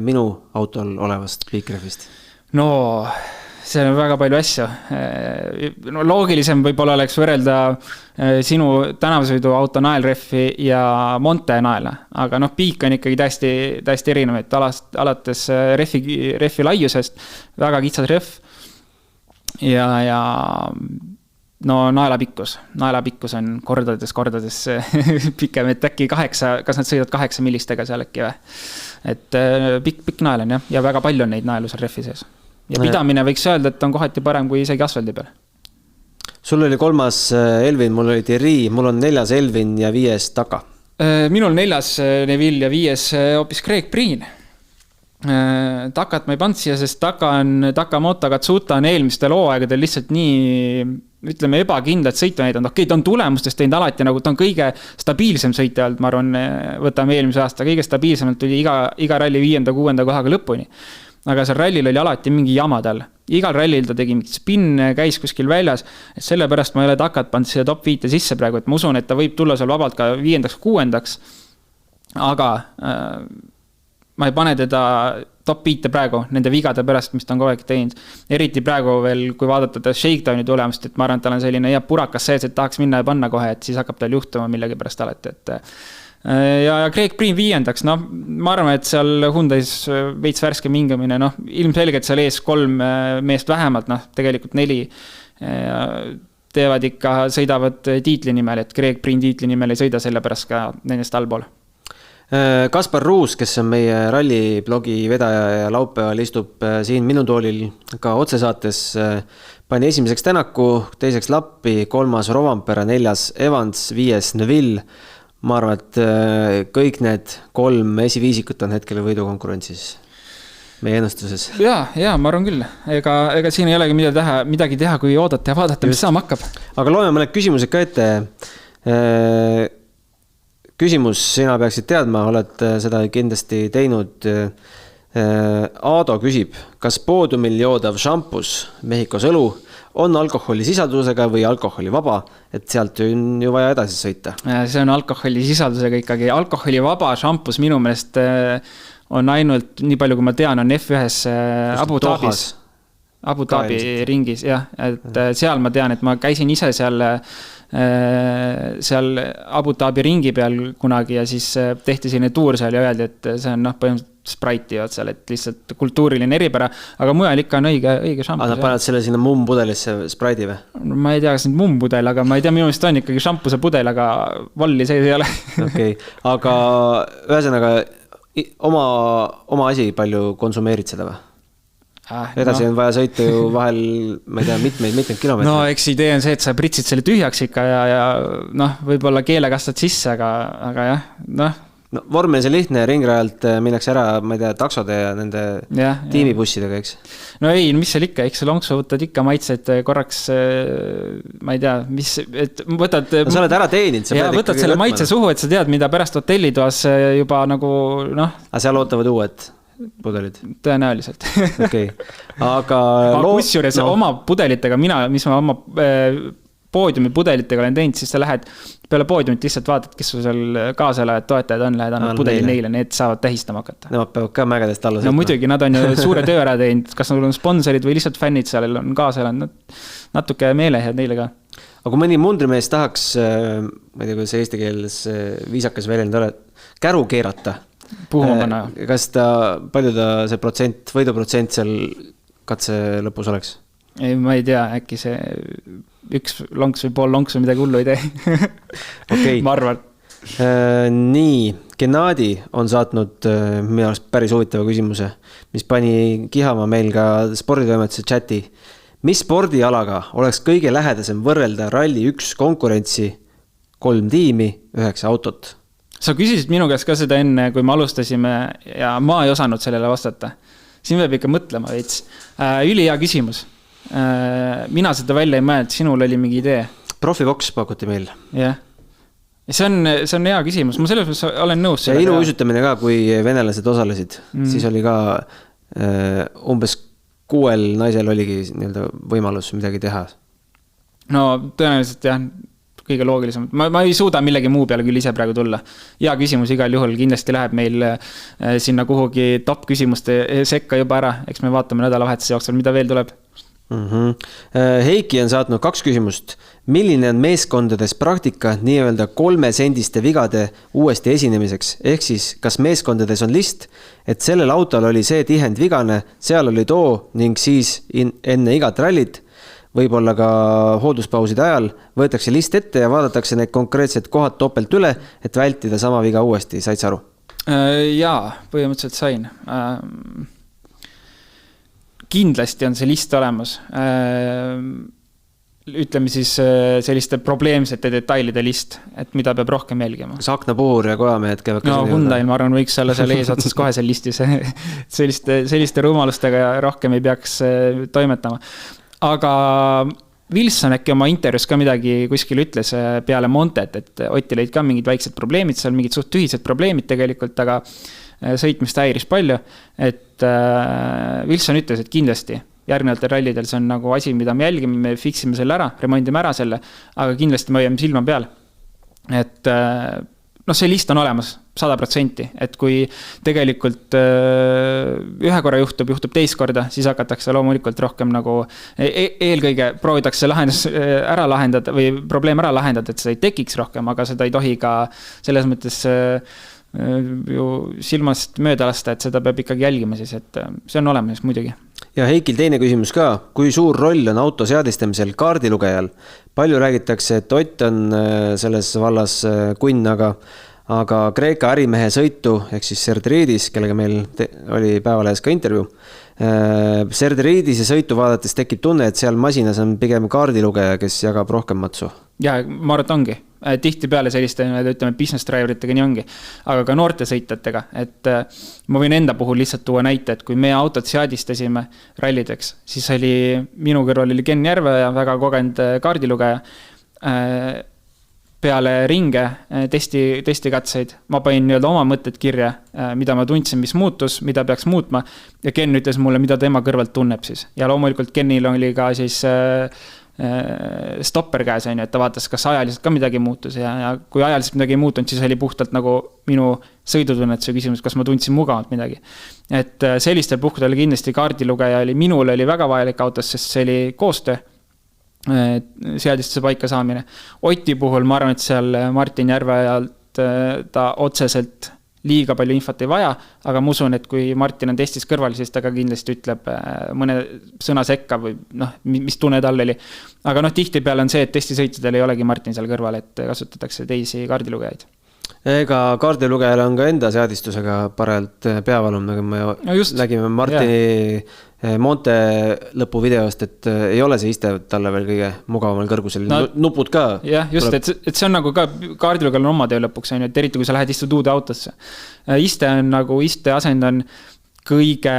minu autol olevast piikrehvist? No see on väga palju asju. Loogilisem võib-olla oleks võrrelda sinu tänavasõidu auto naelrehvi ja Monte naela, aga piik on ikkagi täiesti erinev, et alates rehvi laiusest, väga kitsas rehv ja naelapikkus on kordades pikem, et äkki 8, kas nad sõidavad 8 millistega seal äkki või? Et pikk nael on ja väga palju on neid naelu seal rehvi sees. Ja pidamine võiks öelda, et on kohati parem kui isegi asfaldi peal. Sul oli 3. Elvin, mul oli Thierry, mul on 4. Elvin ja 5. Taka. Minul 4. Neville ja 5. hoopis Craig Breen. Takat ma ei pannud siia, sest Takamoto Katsuta on eelmistel hooaegadel lihtsalt nii, ütleme, ebakindlad sõitu näidanud. Okei, ta on tulemustest teinud alati, nagu ta on kõige stabiilsem sõita olnud, ma arvan, võtame eelmise aasta, kõige stabiilsemalt tuli iga ralli 5. 6. kohaga lõpuni. Aga seal rallil oli alati mingi jama tal. Igal rallil ta tegi mingit spin, käis kuskil väljas, et sellepärast ma ei ole Takat pannud siia top 5 sisse praegu, et ma usun, et ta võib tulla seal vabalt ka 5. 6. Aga ma ei pane teda top 5 praegu nende vigade pärast, mis ta on kogu aeg teinud. Eriti praegu veel, kui vaadata ta shakedowni tulemust, et ma arvan, et tal on selline hea purakas sees, et tahaks minna ja panna kohe, et siis hakkab tal juhtuma millegi pärast alati, ja Craig Breen 5. Ma arvan, et seal Hyundai's veits värske mingamine, ilmselgelt seal ees 3 meest vähemalt, tegelikult 4 teevad ikka, sõidavad tiitli nimel, et Craig Breen tiitli nimel ei sõida sellepärast ka nendest allpool. Kaspar Ruus, kes on meie ralliblogi vedaja ja laupäeval istub siin minu toolil ka otsesaates, pani 1. Tänaku, 2. Lappi, 3. Rovampere, 4. Evans, 5. Neville. Ma arvan, et kõik need 3 esiviisikut on hetkel võidukonkurentsis meie ennustuses. Ja, ma arvan küll. Ega siin ei olegi midagi teha, kui oodata ja vaadata, mis saama hakkab. Aga loeme mõned küsimused ka ette. Küsimus, sina peaksid teadma, oled seda kindlasti teinud. Aado küsib, kas poodiumil joodav šampus Mehhikos õlu on alkoholisisaldusega või alkoholivaba, et sealt on ju vaja edasi sõita? See on alkoholisisaldusega ikkagi. Alkoholivaba šampus minu meelest on ainult, nii palju kui ma tean, on F1-s Abu Dhabi ringis, jah, et seal ma tean, et ma käisin ise seal Abu Dhabi ringi peal kunagi ja siis tehti selline tuur seal ja öeldi, et see on põhimõtteliselt Sprite'i jood seal, et lihtsalt kultuuriline eripära, aga mujal ikka on õige šampus. Aga nad paned selle sinna mummpudelisse Sprite'i või? Ma ei tea, kas nüüd mummpudel, aga ma ei tea, minu meelest on ikkagi šampuse pudel, aga valli see ei ole. Okei, aga ühesõnaga oma asi palju konsumeerid seda või? Edasi on vaja sõita ju vahel, ma ei tea, mitmeid kilomeetreid. No eks idee on see, et sa pritsid selle tühjaks ikka ja võib-olla keele kastad sisse, aga jah, No vormel see lihtne, ringrajalt minnakse ära, ma ei tea, taksode ja nende tiimibussidega, eks? No ei, mis seal ikka, eks lonksu võtad ikka maitsed korraks, ma ei tea, et võtad... No sa oled ära teeninud, sa pead ikka võtad selle maitse suhu, et sa tead, mida pärast hotellitoas juba nagu, Aga seal ootavad uued pudelid? Tõenäoliselt. Okei, aga... Kusjuures oma pudelitega, mis ma oma poodiumi pudelitega olen teinud, siis sa lähed peale poodiumit lihtsalt vaatad, kes su seal kaasalajad toetajad on, lähed annad pudeli neile, need saavad tähistama hakata. Nemad peavad ka mägedest alla sõitma. No muidugi, nad on ju suure töö ära teinud, kas nad on sponsorid või lihtsalt fännid seal on kaasalajad, natuke meelehead neile ka. Aga kui mõni mundrimees tahaks, ma ei tea, kuidas eesti keeles viisakas väljend ole, käru keerata, kas palju see võiduprotsent seal katse lõpus oleks? Ei, ma ei tea, äkki see üks lonks või pool lonks või midagi hullu ei tee. Okei. Ma arvan. Nii, Gennadi on saatnud minu arust päris huvitava küsimuse, mis pani kihama meil ka sporditoimetuse chati. Mis spordialaga oleks kõige lähedasem võrrelda Rally 1 konkurentsi 3 tiimi, 9 autot? Sa küsisid minu käest ka seda enne, kui me alustasime ja ma ei osanud sellele vastata. Siin peab ikka mõtlema veits. Ülihea küsimus. Mina seda välja ei mõelnud, sinul oli mingi idee. Profivox pakuti meil. Jah. See on hea küsimus. Ma selles mõttes olen nõus. Ja iluuisutamine ka, kui venelased osalesid, siis oli ka umbes 6 naisel oligi võimalus midagi teha. No tõenäoliselt jah, kõige loogilisem. Ma ei suuda millegi muu peale küll ise praegu tulla. Hea küsimus igal juhul kindlasti läheb meil sinna kuhugi top küsimuste sekka juba ära. Eks me vaatame nädalavahetuse jooksul, mida veel tuleb. Heiki on saatnud 2 küsimust. Milline on meeskondades praktika nii-öelda 3-sendiste vigade uuesti esinemiseks? Ehk siis, kas meeskondades on list, et sellel autol oli see tihend vigane, seal oli too ning siis enne igat rallit, võib-olla ka hoolduspauside ajal, võetakse list ette ja vaadatakse need konkreetsed kohad topelt üle, et vältida sama viga uuesti. Said sa aru? Jaa, põhimõtteliselt sain. Kindlasti on see list olemas. Ütleme siis selliste probleemsete detailide list, et mida peab rohkem jälgima. Kas aknapuur ja kojamehed käivad ka Hyundai, ma arvan, võiks olla seal ees otsas kohe seal listis. Selliste rumalustega rohkem ei peaks toimetama. Aga Wilson äkki oma intervjuus ka midagi kuskil ütles peale Montet, et Otti lõid ka mingid väiksed probleemid, seal mingid suht tühised probleemid tegelikult, aga sõitmist häiris palju, et Wilson ütles, et kindlasti järgnevatel rallidel see on nagu asi, mida me jälgime, me fiksime selle ära, remondime ära selle, aga kindlasti me hoiame silma peal. Et see list on olemas 100%, et kui tegelikult ühe korra juhtub teist korda, siis hakatakse loomulikult rohkem nagu eelkõige proovitakse lahendus ära lahendada või probleem ära lahendada, et seda ei tekiks rohkem, aga seda ei tohi ka selles mõttes ju silmast mööda lasta, et seda peab ikkagi jälgima siis, et see on olemas muidugi. Ja Heikil teine küsimus ka, kui suur roll on auto seadistamisel kaardilugejal? Palju räägitakse, et Ott on selles vallas kunn, aga Kreeka ärimehe sõitu, ehk siis Serdridis, kellega meil oli päevalehes ka intervjuu, Serdridis ja sõitu vaadates tekib tunne, et seal masinas on pigem kaardilugeja, kes jagab rohkem matsu. Ja, ma arvan, et ongi. Tihti peale selliste, ütleme, business driveritega nii ongi, aga ka noorte sõitjatega, et ma võin enda puhul lihtsalt tuua näite, et kui me autot seadistasime rallideks, siis oli minu kõrval oli Ken Järve ja väga kogenud kaardilugeja. peale ringe testikatseid, ma panin nii-öelda oma mõtted kirja, mida ma tundsin, mis muutus, mida peaks muutma ja Ken ütles mulle, mida tema kõrvalt tunneb siis. Ja loomulikult Kenil oli ka siis stopper käes, et ta vaatas, kas ajaliselt ka midagi muutus ja kui ajaliselt midagi ei muutunud, siis oli puhtalt nagu minu sõidutunnetuse küsimus, kas ma tundsin mugavalt midagi. Et sellistel puhkudel kindlasti kaardilugeja minul oli väga vajalik autos, sest see oli koostöö seadistuse paika saamine. Oti puhul ma arvan, et seal Martin Järveajalt ta otseselt liiga palju infot ei vaja, aga ma usun, et kui Martin on testis kõrval, siis ta ka kindlasti ütleb mõne sõna sekka või mis tunne tal oli. Aga tihti peale on see, et testisõitudel ei olegi Martin seal kõrval, et kasutatakse teisi kaardilugejaid. Ega kaardilugejal on ka enda seadistusega parajalt peavalum, nagu me nägime Martini Monte lõpu videost, et ei ole see iste talle veel kõige mugavamal kõrgusel. Nupud ka. Jah, just, et see on nagu ka kaardilugejal on oma töö lõpuks, et eriti kui sa lähed istud uude autosse. Iste on nagu, iste asend on kõige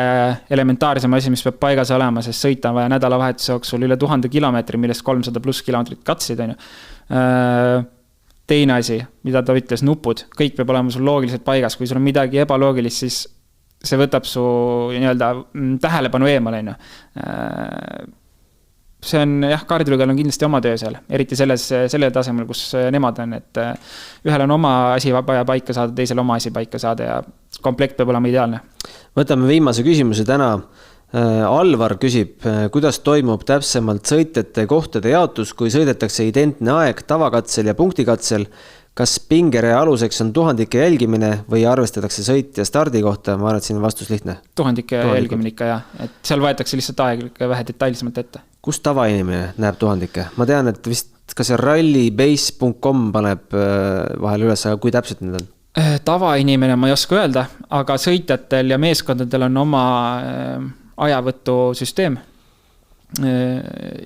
elementaarsem asi, mis peab paigas olema, sest sõita on vaja nädalavahetuse jooksul üle 1000 kilomeetri, millest 300 plus kilomeetrit katsid. Teine asi, mida ta ütles, nupud, kõik peab olema sul loogiliselt paigas. Kui sul on midagi ebaloogilist, siis see võtab su nii-öelda tähelepanu eemale. See on, kaardilugejal on kindlasti oma töö seal, eriti selle tasemel, kus nemad on, et ühel on oma asi vaja paika saada, teisel oma asi paika saada ja komplekt peab olema ideaalne. Võtame viimase küsimuse täna. Alvar küsib, kuidas toimub täpsemalt sõitjate kohtade jaotus, kui sõidetakse identne aeg tavakatsel ja punktikatsel, kas pingerea aluseks on tuhandike jälgimine või arvestatakse sõit ja stardi kohta? Ma arvan, et siin on vastus lihtne. Tuhandike jälgimine ikka, et seal võetakse lihtsalt aeg vähe detailsemalt ette. Kus tavainimene näeb tuhandike? Ma tean, et vist kas see rallybase.com paneb vahel üles, aga kui täpselt need on? Tavainimene ma ei oska öelda, aga sõitjatel ja meeskondadel on oma ajavõtusüsteem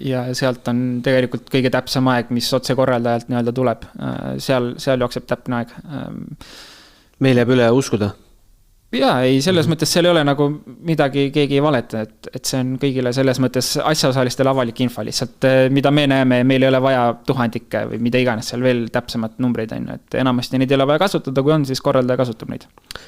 ja sealt on tegelikult kõige täpsem aeg, mis otse korraldajalt nii-öelda tuleb. Seal jookseb täpne aeg. Meil jääb üle uskuda? Jaa, ei, selles mõttes seal ei ole nagu midagi keegi ei valeta, et see on kõigile selles mõttes asjaosalistele avalik info lihtsalt, mida me näeme, meil ei ole vaja tuhandikke või mida iganes seal veel täpsemat numbreid on, et enamasti neid ei ole vaja kasutada, kui on, siis korraldaja kasutab neid.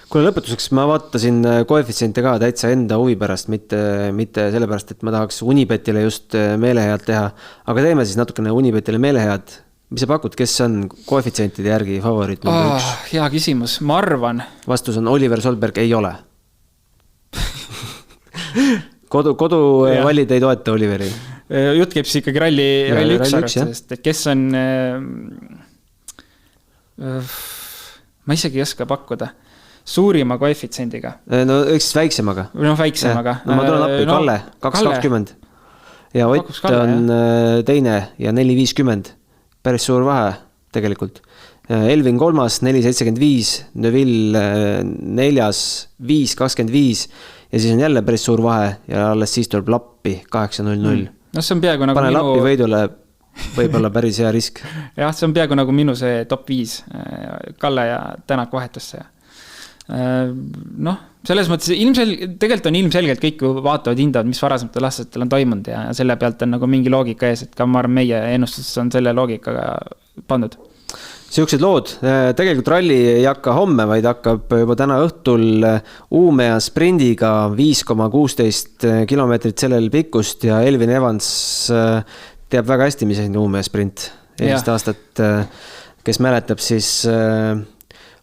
Kuule, lõpetuseks ma vaatasin koefitsiente ka täitsa enda huvi pärast, mitte sellepärast, et ma tahaks Unibetile just meelehead teha, aga teeme siis natukene Unibetile meelehead. Mis sa pakud, kes on koefitsientide järgi favoriit number 1? Hea küsimus, ma arvan. Vastus on Oliver Solberg ei ole. Kodu valid ei toeta Oliveri. Jutt käib siis ikkagi ralli 1 arvestest, et kes on ma isegi ei oska pakkuda suurima koefitsiendiga. No üks väiksemaga. Väiksemaga. No ma tulen appi, Kalle, 2.20 ja Ott on teine ja 4.50. Päris suur vahe tegelikult. Elvin 3, 4.75, Neville 4, 5.25 ja siis on jälle päris suur vahe ja alles siis tuleb lappi 8.00. No see on peaaegu nagu pane lappi võidule võib-olla päris hea risk. Jah, see on peaaegu nagu minu see top 5 Kalle ja Tänak vahetusse. Selles mõttes tegelikult on ilmselgelt kõik vaatavad hindavad, mis varasematel aastatel on toimunud ja selle pealt on nagu mingi loogika ees, et ka ma arvan, meie ennustus on selle loogikaga pandud. Siuksed lood. Tegelikult ralli ei hakka homme, vaid hakkab juba täna õhtul Uumea sprindiga 5,16 kilomeetrit sellel pikkust ja Elvin Evans teab väga hästi, mis on Uumea sprint. Eelmist aastat, kes mäletab, siis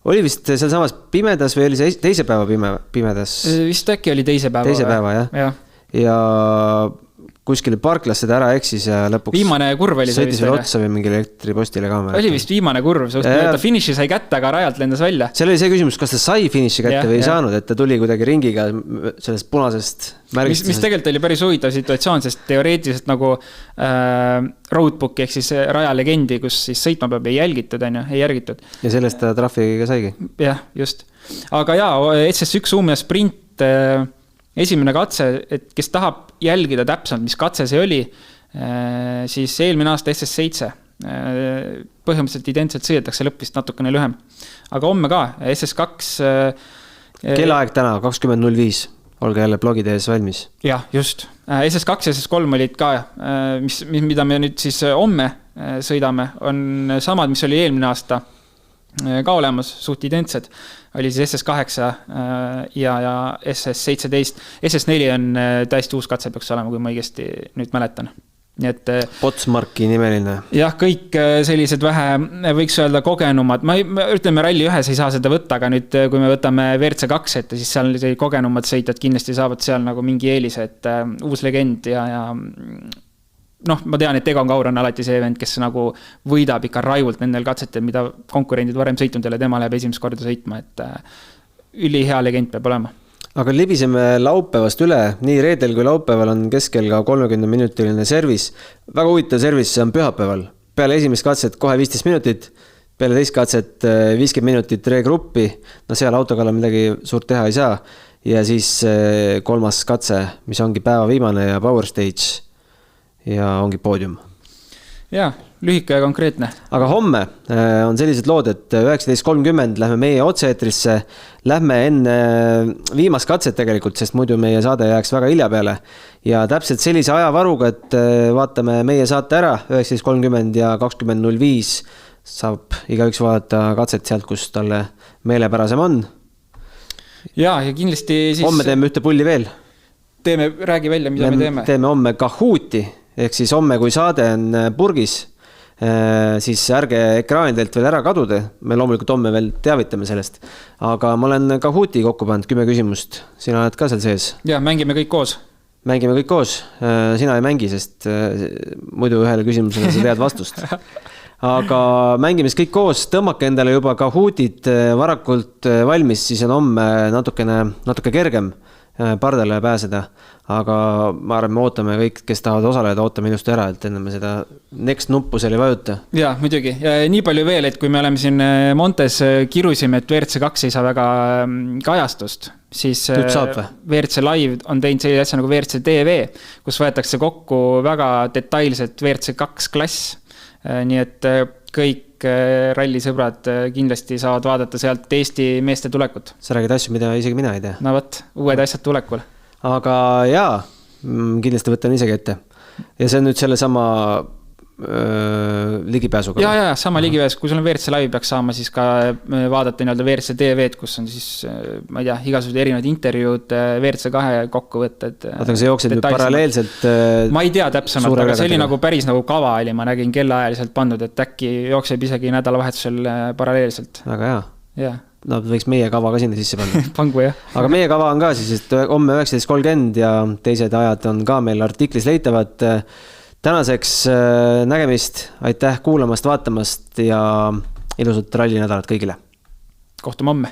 oli vist seal samas pimedas või oli see teise päeva pimedas? Vist äkki oli teise päeva. Teise päeva, jah. Ja kuskil parklasse ta ära eksis ja lõpuks viimane kurv oli sõitis veel otsa või mingi elektripostile kaamera. Oli vist viimane kurv, ta finiši sai kätte, aga rajalt lendas välja. Seal oli see küsimus, kas ta sai finiši kätte või ei saanud, et ta tuli kuidagi ringiga sellest punasest märgistusest. Mis tegelikult oli päris huvitav situatsioon, sest teoreetiliselt nagu roadbooki ehk siis rajalegendi, kus siis sõitma peab ei jälgitud, ei järgitud. Ja sellest ta trahviga saigi. Jah, just. Aga SS1 Uumea sprint esimene katse, et kes tahab jälgida täpselt, mis katse see oli, siis eelmine aasta SS7 põhimõtteliselt identselt sõidetakse lõppist natukene lühem. Aga homme ka, SS2 Kellaaeg täna, 20.05. Olge jälle blogide ees valmis. Jah, just. SS2 ja SS3 olid ka, mida me nüüd siis homme sõidame, on samad, mis oli eelmine aasta ka olemas, suht identsed. Oli siis SS8 ja SS17. SS4 on täiesti uus katse peaks olema, kui ma õigesti nüüd mäletan. Nii et, Potsmarki nimeline. Jah, kõik sellised vähe võiks öelda kogenumad. Ütleme, Rally 1 ei saa seda võtta, aga nüüd, kui me võtame WRC2 ette, siis seal kogenumad sõitjad kindlasti saavad seal nagu mingi eelise, et uus legend ja ma tean, et Egon Kaur on alati see event, kes nagu võidab ikka raivult nendel katsetel, mida konkurendid varem sõitnud ja tema läheb esimest korda sõitma, et üli hea legend peab olema. Aga libiseme laupäevast üle, nii reedel kui laupäeval on keskel ka 30-minutiline servis. Väga huvitav servis on pühapäeval. Peale esimest katset kohe 15 minutit, peale teist katset 50 minutit regruppi, seal autokalla midagi suurt teha ei saa. Ja siis kolmas katse, mis ongi päeva viimane ja power stage ja ongi poodium. Jaa, lühike ja konkreetne. Aga homme on sellised lood, et 19.30 lähme meie otse-eetrisse, lähme enne viimast katset tegelikult, sest muidu meie saade jääks väga hilja peale. Ja täpselt sellise ajavaruga, et vaatame meie saate ära 19.30 ja 20.05 saab igaüks vaadata katset sealt, kus talle meelepärasem on. Jaa, ja kindlasti siis... Homme teeme ühte pulli veel. Räägi välja, mida me teeme. Teeme homme Kahooti. Ehk siis homme, kui saade on purgis, siis ärge ekraanidelt veel ära kaduda. Me loomulikult homme veel teavitame sellest. Aga ma olen Kahooti kokku pannud 10 küsimust. Sina oled ka seal sees? Jaa, mängime kõik koos. Mängime kõik koos. Sina ei mängi, sest muidu ühele küsimusele sa tead vastust. Aga mängimes kõik koos. Tõmmake endale juba Kahootit varakult valmis, siis on homme natuke kergem pardale pääseda. Aga ma arvan, me ootame kõik, kes tahavad osaleda, ootame ilusti ära, et enne me seda next nuppu seal ei vajuta. Jaa, muidugi. Ja nii palju veel, et kui me oleme siin Montes kirusime, et WRC2 ei saa väga kajastust, siis WRC Live on teinud sellise asja nagu WRC TV, kus võetakse kokku väga detailselt WRC2 klass. Nii et kõik rallisõbrad kindlasti saavad vaadata sealt Eesti meeste tulekut. Sa räägid asju, mida isegi mina ei tea. No võt, uued asjad tulekul. Aga jaa, kindlasti võtan isegi ette. Ja see on nüüd selle sama ligipääsuga. Jaa, sama ligipääs. Kui sul on WRC Live peaks saama, siis ka vaadata WRC TV-d, kus on siis, ma ei tea, igasugused erinevad intervjuud, WRC2 kokkuvõtted. Aga see jookseb nüüd paralleelselt. Ma ei tea täpsemalt, aga see oli nagu päris nagu kava oli, ma nägin kellaajaliselt pandud, et äkki jookseb isegi nädalavahetusel paralleelselt. Väga hea. Jaa. No, võiks meie kava ka sinna sisse panna. Pangu, jah. Aga meie kava on ka siis, et homme 19.30 ja teised ajad on ka meil artiklis leitavad. Tänaseks nägemist, aitäh kuulamast, vaatamast ja ilusat rallinädalat kõigile. Kohtume homme.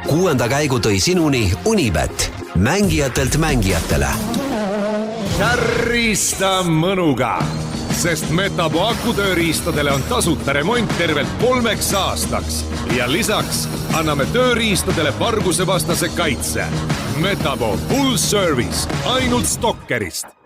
6. käigu tõi sinuni Unibet, mängijatelt mängijatele. Kärrista mõnuga, sest Metabo akutööriistadele on tasuta remont tervelt 3 aastaks ja lisaks anname tööriistadele varguse vastase kaitse. Metabo full service ainult Stokkerist.